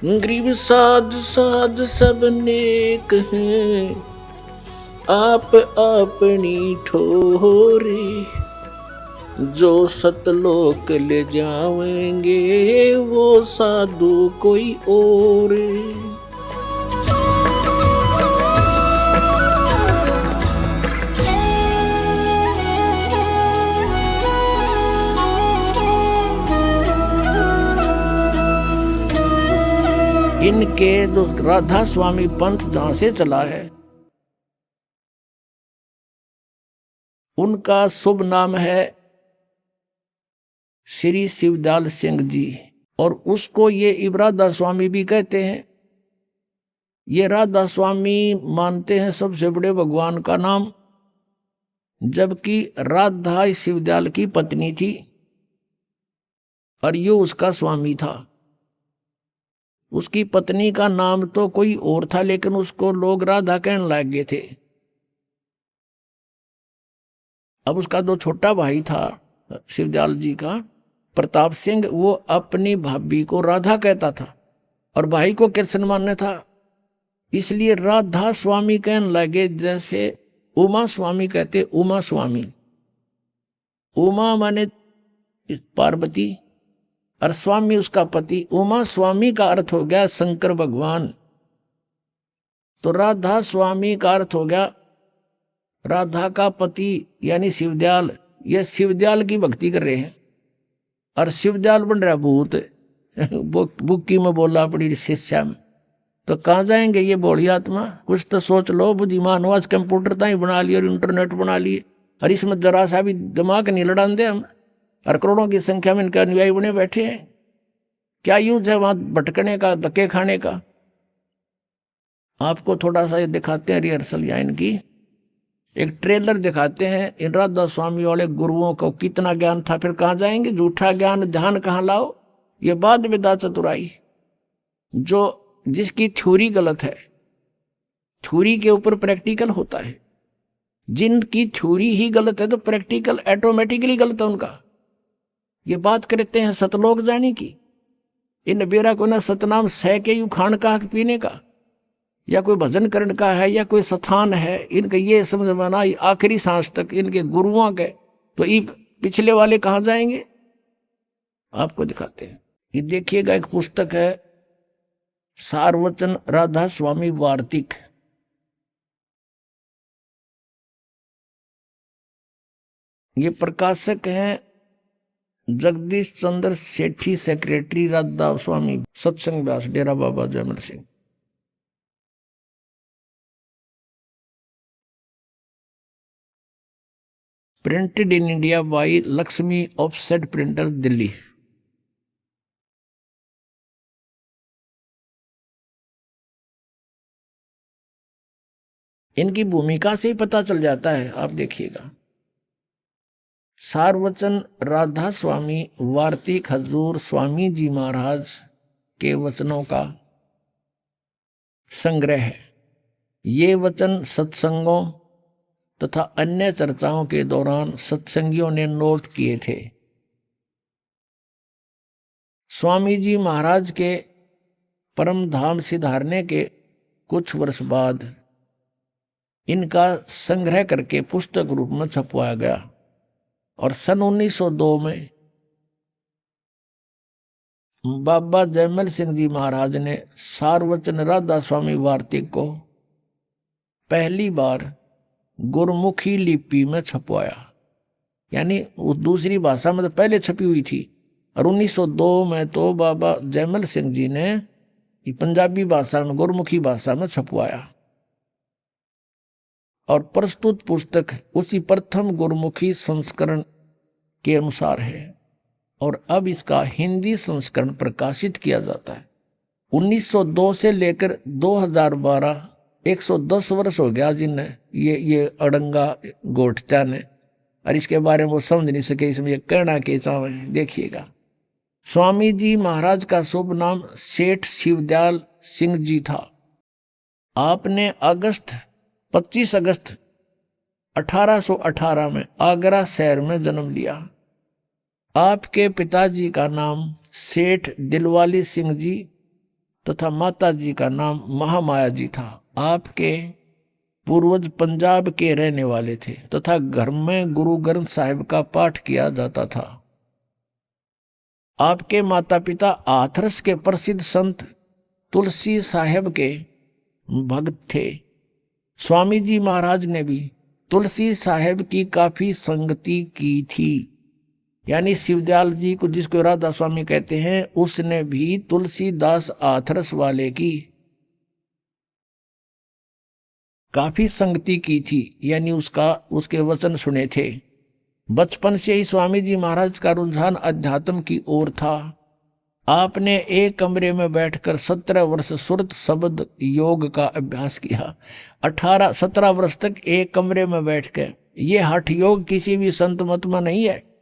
गरीब साध साध सब नेक हैं, आप अपनी ठोरी। जो सतलोक ले जावेंगे वो साधु कोई और। इनके जो राधा स्वामी पंथ जहां से चला है, उनका शुभ नाम है श्री शिवदयाल सिंह जी, और उसको ये इबरादा स्वामी भी कहते हैं। ये राधा स्वामी मानते हैं सबसे बड़े भगवान का नाम, जबकि राधा शिवदयाल की पत्नी थी और यो उसका स्वामी था। उसकी पत्नी का नाम तो कोई और था, लेकिन उसको लोग राधा कहने लग गए थे। अब उसका जो छोटा भाई था शिवदयाल जी का, प्रताप सिंह, वो अपनी भाभी को राधा कहता था और भाई को कृष्ण मानने था, इसलिए राधा स्वामी कहने लगे। जैसे उमा स्वामी कहते, उमा स्वामी, उमा माने पार्वती और स्वामी उसका पति। उमा स्वामी का अर्थ हो गया शंकर भगवान, तो राधा स्वामी का अर्थ हो गया राधा का पति यानी शिवदयाल। ये शिवदयाल की भक्ति कर रहे हैं और शिवदयाल बन रहा भूत। बुक्की में बोला अपनी शिष्या में, तो कहाँ जाएंगे ये भोली आत्मा? कुछ तो सोच लो बुद्धिमान हो। आज कंप्यूटर तो ही बना लिए और इंटरनेट बना लिए, और इसमें जरा सा भी दिमाग नहीं लड़ान दे हम, और करोड़ों की संख्या में इनके अनुयायी बने बैठे हैं। क्या यूज है वहां भटकने का, धक्के खाने का? आपको थोड़ा सा ये दिखाते हैं रिहर्सल, या इनकी एक ट्रेलर दिखाते हैं। इन राधा स्वामी वाले गुरुओं को कितना ज्ञान था, फिर कहाँ जाएंगे? झूठा ज्ञान ध्यान कहाँ लाओ? ये बाद विदा चतुराई, जो जिसकी थ्योरी गलत है, थ्योरी के ऊपर प्रैक्टिकल होता है। जिनकी थ्योरी ही गलत है तो प्रैक्टिकल ऑटोमेटिकली गलत है उनका। ये बात करते हैं सतलोक जाने की। इन बेरा को ना सतनाम सह के यू खान का हक पीने का, या कोई भजन करने का है, या कोई स्थान है, इनका ये समझ में ना आखिरी सांस तक इनके गुरुओं के। तो ये पिछले वाले कहाँ जाएंगे? आपको दिखाते हैं। ये देखिएगा, एक पुस्तक है सारवचन राधा स्वामी वार्तिक। ये प्रकाशक हैं Jagdish Chandra Sethi, secretary Radha Swami Satsang Vyas, Dera Baba Jaimal Singh. Printed in India by Lakshmi offset printer, Delhi. इनकी भूमिका से ही पता चल जाता है, आप देखिएगा। सारवचन राधा स्वामी वार्तिक हजूर स्वामी जी महाराज के वचनों का संग्रह है। ये वचन सत्संगों तथा अन्य चर्चाओं के दौरान सत्संगियों ने नोट किए थे। स्वामी जी महाराज के परम धाम सिधारने के कुछ वर्ष बाद इनका संग्रह करके पुस्तक रूप में छपवाया गया, और सन 1902 में बाबा जयमल सिंह जी महाराज ने सारवचन राधा स्वामी वार्तिक को पहली बार गुरमुखी लिपि में छपवाया। यानी उस दूसरी भाषा में तो पहले छपी हुई थी, और 1902 में तो बाबा जयमल सिंह जी ने पंजाबी भाषा में, गुरमुखी भाषा में छपवाया। और प्रस्तुत पुस्तक उसी प्रथम गुरमुखी संस्करण के अनुसार है, और अब इसका हिंदी संस्करण प्रकाशित किया जाता है। 1902 से लेकर 2012 110 वर्ष हो गया जिन्हें ये अड़ंगा गोठत्या ने, और इसके बारे में वो समझ नहीं सके इसमें ये कहना के चाहे। देखिएगा, स्वामी जी महाराज का शुभ नाम सेठ शिवदयाल सिंह जी था। आपने 25 अगस्त 1818 में आगरा शहर में जन्म लिया। आपके पिताजी का नाम सेठ दिलवाली सिंह जी तथा माता जी का नाम महामाया जी था। आपके पूर्वज पंजाब के रहने वाले थे तथा घर में गुरु ग्रंथ साहिब का पाठ किया जाता था। आपके माता पिता हाथरस के प्रसिद्ध संत तुलसी साहेब के भक्त थे। स्वामी जी महाराज ने भी तुलसी साहेब की काफी संगति की थी। यानी शिवदयाल जी को, जिसको राधा स्वामी कहते हैं, उसने भी तुलसीदास हाथरस वाले की काफी संगति की थी, यानी उसके वचन सुने थे। बचपन से ही स्वामी जी महाराज का रुझान अध्यात्म की ओर था। आपने एक कमरे में बैठकर 17 वर्ष सुरत शब्द योग का अभ्यास किया। 17 वर्ष तक एक कमरे में बैठकर। ये हठ योग किसी भी संत मत में नहीं है,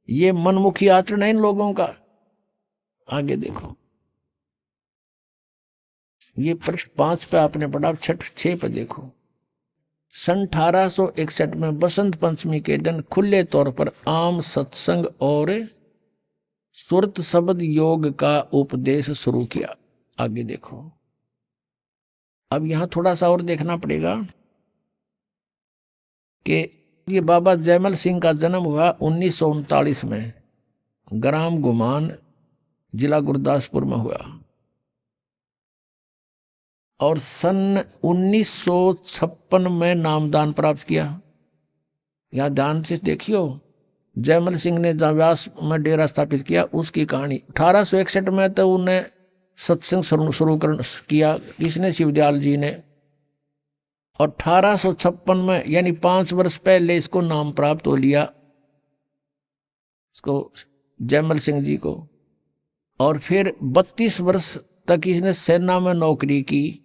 ये मनमुखी आचरण है इन लोगों का। आगे देखो, ये पृष्ठ 5 पे आपने पढ़ा, 6 पे देखो। सन 1861 में बसंत पंचमी के दिन खुले तौर पर आम सत्संग और सुरत शब्द योग का उपदेश शुरू किया। आगे देखो, अब यहां थोड़ा सा और देखना पड़ेगा कि ये बाबा जयमल सिंह का जन्म हुआ 1939 में, ग्राम गुमान, जिला गुरदासपुर में हुआ, और सन 1956 में नामदान प्राप्त किया। यहां ध्यान से देखियो, जयमल सिंह ने जहाँ व्यास में डेरा स्थापित किया उसकी कहानी। 1861 में तो उन्हें सत्संग शुरू किया, किसने? शिवदयाल जी ने। और 1856 में, यानी 5 वर्ष पहले, इसको नाम प्राप्त हो लिया, इसको जयमल सिंह जी को। और फिर 32 वर्ष तक इसने सेना में नौकरी की।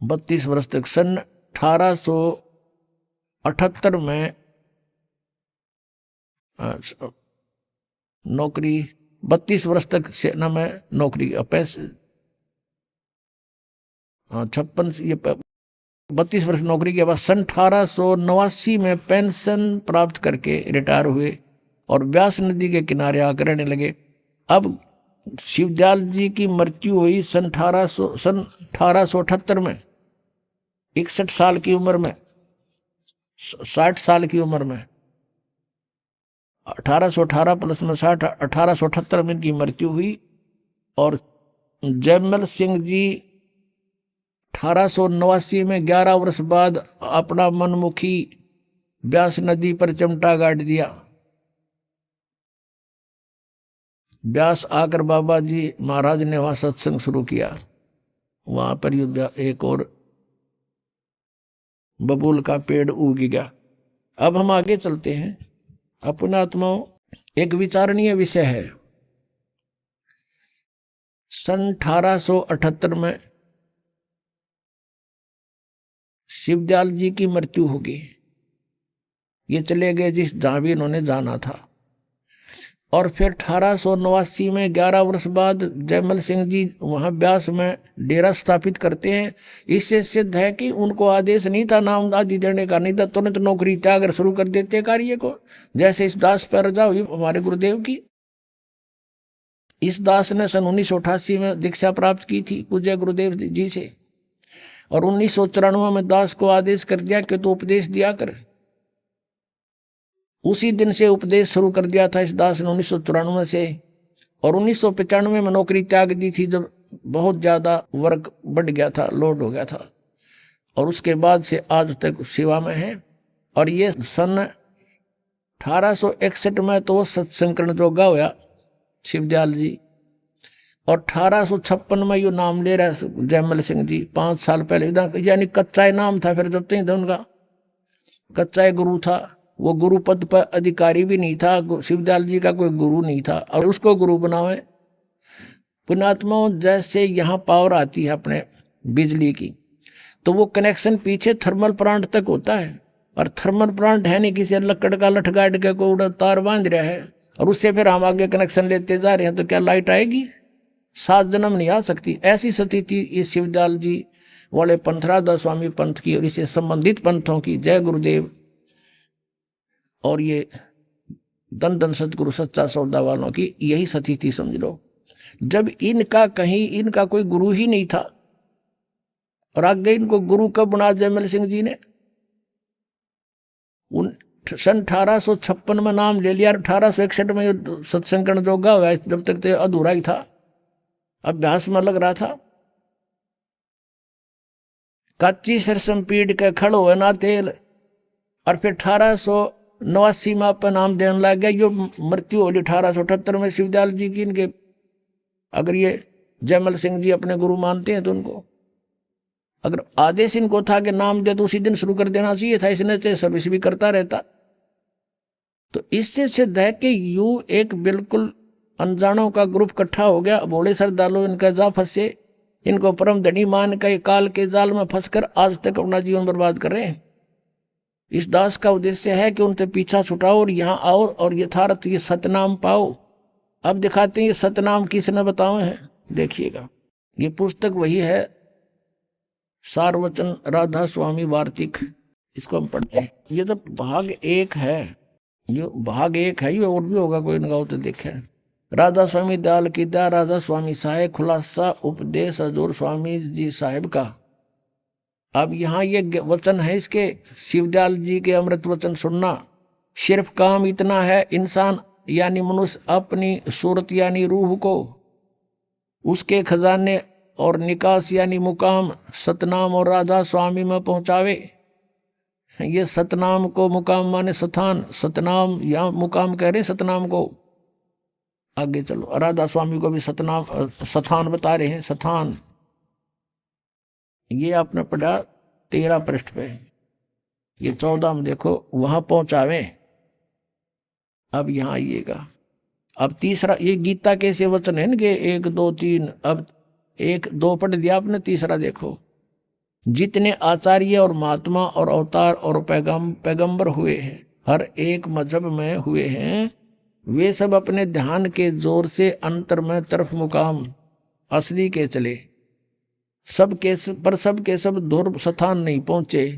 32 वर्ष तक। सन 1878 में नौकरी, 32 वर्ष तक सेना में नौकरी, 56 ये 32 वर्ष नौकरी के बाद सन 1889 में पेंशन प्राप्त करके रिटायर हुए और व्यास नदी के किनारे आकर रहने लगे। अब शिवदयाल जी की मृत्यु हुई सन 1878 में, 61 साल की उम्र में, 60 साल की उम्र में। 1818 प्लस में 60, 1878 में इनकी मृत्यु हुई। और जयमल सिंह जी 1889 में 11 वर्ष बाद अपना मनमुखी व्यास नदी पर चमटा गाड़ दिया। व्यास आकर बाबा जी महाराज ने वहां सत्संग शुरू किया। वहां पर एक और बबूल का पेड़ उग गया। अब हम आगे चलते हैं। अपना आत्माओं, एक विचारणीय विषय है। सन 1878 में शिवदयाल जी की मृत्यु होगी। ये चले गए जहां भी इन्होंने जाना था। और फिर 1889 में 11 वर्ष बाद जयमल सिंह जी वहां व्यास में डेरा स्थापित करते हैं। इससे सिद्ध है कि उनको आदेश नहीं था नाम आदि देने का, नहीं था तुरंत नौकरी त्याग शुरू कर देते कार्य को। जैसे इस दास पर रजा हुई हमारे गुरुदेव की। इस दास ने सन 1988 में दीक्षा प्राप्त की थी पूज्य गुरुदेव जी से, और 1994 में दास को आदेश कर दिया कि तो उपदेश दिया कर। उसी दिन से उपदेश शुरू कर दिया था इस दास ने 1994 से। और 1995 में नौकरी त्याग दी थी जब बहुत ज्यादा वर्क बढ़ गया था, लोड हो गया था। और उसके बाद से आज तक सेवा में है। और ये सन 1861 में तो सत्संकरण जोगा हुआ शिवदयाल जी। और 1856 में यो नाम ले रहा है जयमल सिंह जी, 5 साल पहले। यानी कच्चा नाम था फिर जब तक उनका, कच्चा गुरु था। वो गुरु पद पर अधिकारी भी नहीं था, शिवदयाल जी का कोई गुरु नहीं था, और उसको गुरु बनावे। पुण्यात्माओं, जैसे यहाँ पावर आती है अपने बिजली की, तो वो कनेक्शन पीछे थर्मल प्लांट तक होता है। और थर्मल प्लांट है नहीं किसी लकड़ का लठ गाड़ के को उड़ा तार बांध रहा है, और उससे फिर हम आगे कनेक्शन लेते जा रहे हैं, तो क्या लाइट आएगी? 7 जन्म नहीं आ सकती। ऐसी स्थिति इस शिवदयाल जी वाले पंथ, राधा स्वामी पंथ की और इससे संबंधित पंथों की। जय गुरुदेव। और ये धन धन सतगुरु सच्चा सौदा वालों की यही स्थिति समझ लो। जब इनका कोई गुरु ही नहीं था, और आगे इनको गुरु कब बना जयमल सिंह जी ने? सन 1856 में नाम ले लिया, 1861 में सत्संग करने जोगा हुआ, जब तक तो अधूरा ही था, अभ्यास में लग रहा था। काची सरसम पीड़ के खड़ो है ना तेल, और फिर 1889 में अपन नाम देने लग गया। यो मृत्यु होली 1878 में शिवदयाल जी की। इनके अगर ये जयमल सिंह जी अपने गुरु मानते हैं तो उनको अगर आदेश इनको था कि नाम दे तो उसी दिन शुरू कर देना चाहिए था, इसने चाहे सर्विस भी करता रहता। तो इससे सिद्ध है कि यू एक बिल्कुल अनजानों का ग्रुप इकट्ठा हो गया, भोले श्रद्धालु इनका जा फंसे, इनको परम धनी मान के काल के जाल में फंसकर आज तक अपना जीवन बर्बाद कर रहे हैं। इस दास का उद्देश्य है कि उनसे पीछा छुटाओ और यहाँ आओ और यथार्थ ये सतनाम पाओ। अब दिखाते हैं ये सतनाम किसने बताए हैं, देखिएगा। ये पुस्तक वही है, सारवचन राधा स्वामी वार्तिक, इसको हम पढ़ते हैं। ये तो भाग 1 है, जो भाग 1 है, ये और भी होगा कोई लगाओ तो देखें। राधा स्वामी दयाल की दया, राधा स्वामी साहेब, खुलासा उपदेश हजूर स्वामी जी साहेब का। अब यहाँ ये वचन है इसके, शिवदयाल जी के अमृत वचन सुनना। सिर्फ काम इतना है, इंसान यानी मनुष्य अपनी सूरत यानी रूह को उसके खजाने और निकास यानी मुकाम सतनाम और राधा स्वामी में पहुंचावे। ये सतनाम को मुकाम माने स्थान, सतनाम या मुकाम कह रहे सतनाम को। आगे चलो, राधा स्वामी को भी सतनाम स्थान बता रहे हैं, स्थान। ये आपने पढ़ा 13 पृष्ठ पे, ये 14 में देखो, वहां पहुंचावे। अब यहां आइएगा। अब तीसरा, ये गीता कैसे वचन है इनके 1 2 3, अब 1 2 पढ़ दिया आपने, तीसरा देखो। जितने आचार्य और महात्मा और अवतार और पैगंबर हुए हैं, हर एक मजहब में हुए हैं, वे सब अपने ध्यान के जोर से अंतर में तरफ मुकाम असली के चले। सबके सब दूर स्थान नहीं पहुंचे।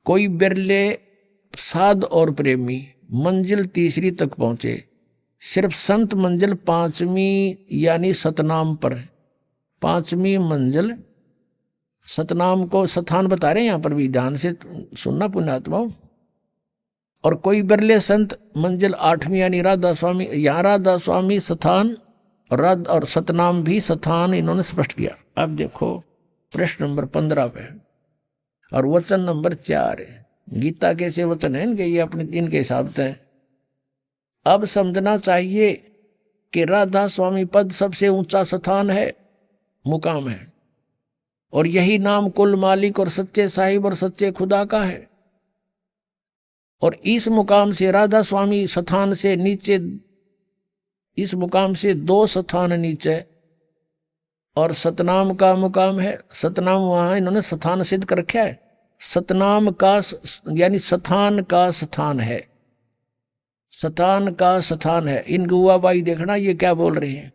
कोई बिरले साध और प्रेमी मंजिल तीसरी तक पहुंचे। सिर्फ संत मंजिल 5वीं यानी सतनाम पर, 5वीं मंजिल सतनाम को स्थान बता रहे हैं। यहाँ पर भी ध्यान से सुनना पुण्यात्माओं। और कोई बिरले संत मंजिल 8वीं यानी राधा स्वामी, यहाँ राधा स्वामी स्थान और सतनाम भी स्थान इन्होंने स्पष्ट किया। अब देखो प्रश्न नंबर 15 पे और वचन नंबर 4 है। गीता कैसे वचन है इनके, ये अपने इनके हिसाब से। अब समझना चाहिए कि राधा स्वामी पद सबसे ऊंचा स्थान है, मुकाम है, और यही नाम कुल मालिक और सच्चे साहिब और सच्चे खुदा का है। और इस मुकाम से राधा स्वामी स्थान से नीचे, इस मुकाम से 2 स्थान नीचे और सतनाम का मुकाम है। सतनाम वहां इन्होंने स्थान सिद्ध कर रखा है। सतनाम का यानी स्थान का स्थान है, स्थान का स्थान है। इन गुआबाई देखना ये क्या बोल रहे हैं।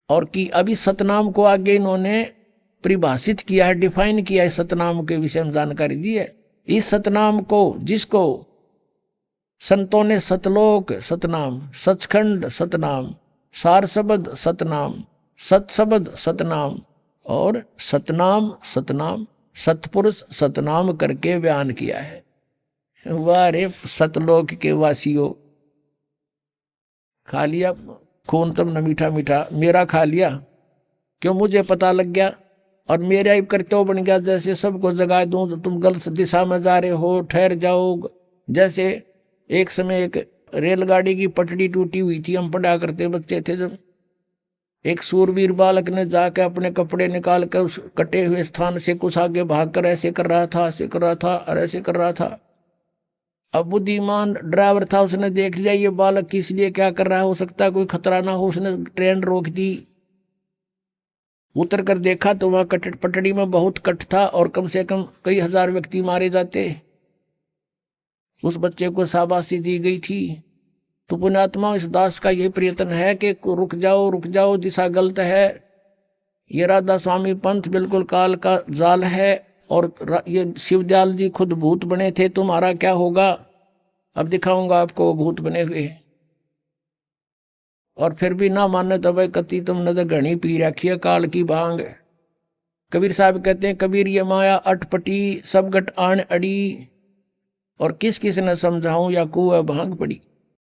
और कि अभी सतनाम को आगे इन्होंने परिभाषित किया है, डिफाइन किया है, सतनाम के विषय में जानकारी दी है। इस सतनाम को, जिसको संतों ने सतलोक सतनाम, सचखंड सतनाम, सार शब्द सतनाम, सतशब्द सतनाम और सतनाम सतपुरुष सतनाम करके बयान किया है। वाह रे सतलोक के वासियों, खा लिया खून तुमने मीठा मीठा, मेरा खा लिया क्यों, मुझे पता लग गया और मेरा ही कर्तव्य बन गया। जैसे सबको जगा दूं तो तुम गलत दिशा में जा रहे हो, ठहर जाओ। जैसे एक समय एक रेलगाड़ी की पटड़ी टूटी हुई थी, हम पढ़ा करते बच्चे थे जब, एक सूरवीर बालक ने जाकर अपने कपड़े निकाल कर उस कटे हुए स्थान से कुछ आगे भागकर ऐसे कर रहा था, ऐसे कर रहा था और ऐसे कर रहा था। अब बुद्धिमान ड्राइवर था, उसने देख लिया ये बालक किस लिए क्या कर रहा है, हो सकता है कोई खतरा ना हो, उसने ट्रेन रोक दी। उतर कर देखा तो वहां पटड़ी में बहुत कट था और कम से कम कई हजार व्यक्ति मारे जाते। उस बच्चे को शाबाशी दी गई थी। तो पुण्यात्मा, इस दास का यही प्रयत्न है कि रुक जाओ, दिशा गलत है। ये राधा स्वामी पंथ बिल्कुल काल का जाल है और ये शिवदयाल जी खुद भूत बने थे, तुम्हारा क्या होगा। अब दिखाऊंगा आपको भूत बने हुए। और फिर भी ना माने तो भाई कति तुमने तो घनी पी रखी है काल की भांग। कबीर साहब कहते हैं, कबीर ये माया अटपटी सब गट आन अड़ी, और किस किस ने समझाऊं या कुआ भांग पड़ी।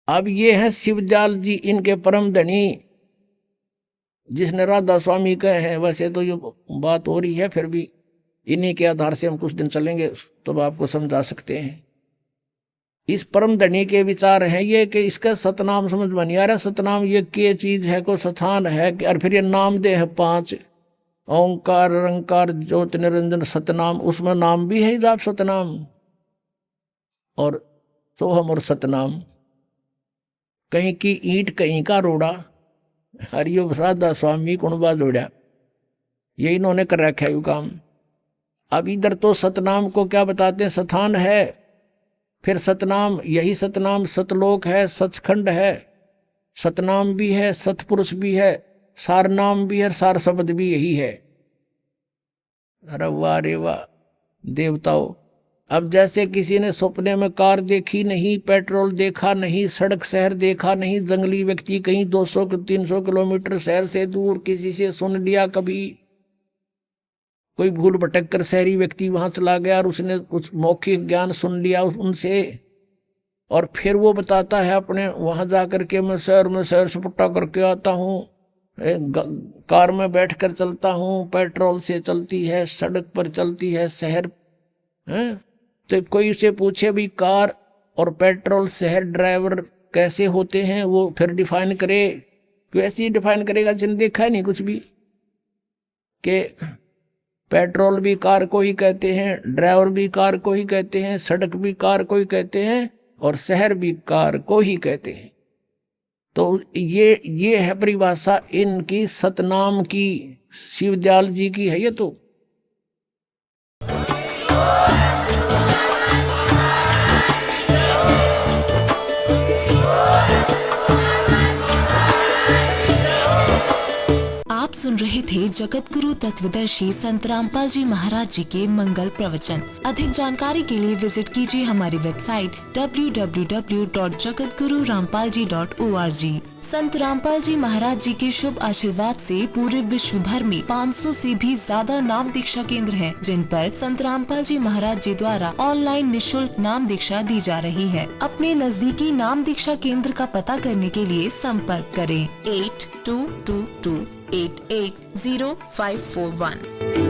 अब ये है शिवदयाल जी, इनके परम धनी, जिसने राधा स्वामी कहे हैं। वैसे तो ये बात हो रही है, फिर भी इन्हीं के आधार से हम कुछ दिन चलेंगे तो आपको समझा सकते हैं। इस परम धनी के विचार हैं ये कि इसका सतनाम समझ में नहीं आ रहा। सतनाम ये क्या चीज है, को स्थान है कि, और फिर ये नाम दे है 5, ओंकार रंकार ज्योति निरंजन सतनाम, उसमें नाम भी है जाप सतनाम और सोहम और सतनाम। कहीं की ईंट कहीं का रोड़ा, हरियो राधा स्वामी कुणबा जोड़ा, ये इन्होंने कर रखा है काम। अब इधर तो सतनाम को क्या बताते हैं, स्थान है, फिर सतनाम, यही सतनाम सतलोक है, सचखंड है, सतनाम भी है, सतपुरुष भी है, सार नाम भी है, सार शब्द भी यही है। अरे वाह रे वाह देवताओं। अब जैसे किसी ने सपने में कार देखी नहीं, पेट्रोल देखा नहीं, सड़क शहर देखा नहीं, जंगली व्यक्ति कहीं 200-300 किलोमीटर शहर से दूर किसी से सुन लिया, कभी कोई भूल भटक कर शहरी व्यक्ति वहां चला गया और उसने कुछ मौखिक ज्ञान सुन लिया उनसे, और फिर वो बताता है अपने वहां जाकर के मैं शहर में सैर सपाटा करके आता हूँ, कार में बैठ कर चलता हूँ, पेट्रोल से चलती है, सड़क पर चलती है शहर है। तो कोई उसे पूछे भी कार और पेट्रोल शहर ड्राइवर कैसे होते हैं, वो फिर डिफाइन करे, वैसे ही डिफाइन करेगा जिसने देखा है नहीं कुछ भी, कि पेट्रोल भी कार को ही कहते हैं, ड्राइवर भी कार को ही कहते हैं, सड़क भी कार को ही कहते हैं, और शहर भी कार को ही कहते हैं। तो ये है परिभाषा इनकी सतनाम की, शिवदयाल जी की है ये। तो आप सुन रहे थे जगत गुरु तत्वदर्शी संत रामपाल जी महाराज जी के मंगल प्रवचन। अधिक जानकारी के लिए विजिट कीजिए हमारी वेबसाइट www.jagatgururampalji.org। संत रामपाल जी महाराज जी के शुभ आशीर्वाद से पूरे विश्व भर में 500 से भी ज्यादा नाम दीक्षा केंद्र हैं, जिन पर संत रामपाल जी महाराज जी द्वारा ऑनलाइन निशुल्क नाम दीक्षा दी जा रही है। अपने नजदीकी नाम दीक्षा केंद्र का पता करने के लिए संपर्क करें 8222880541।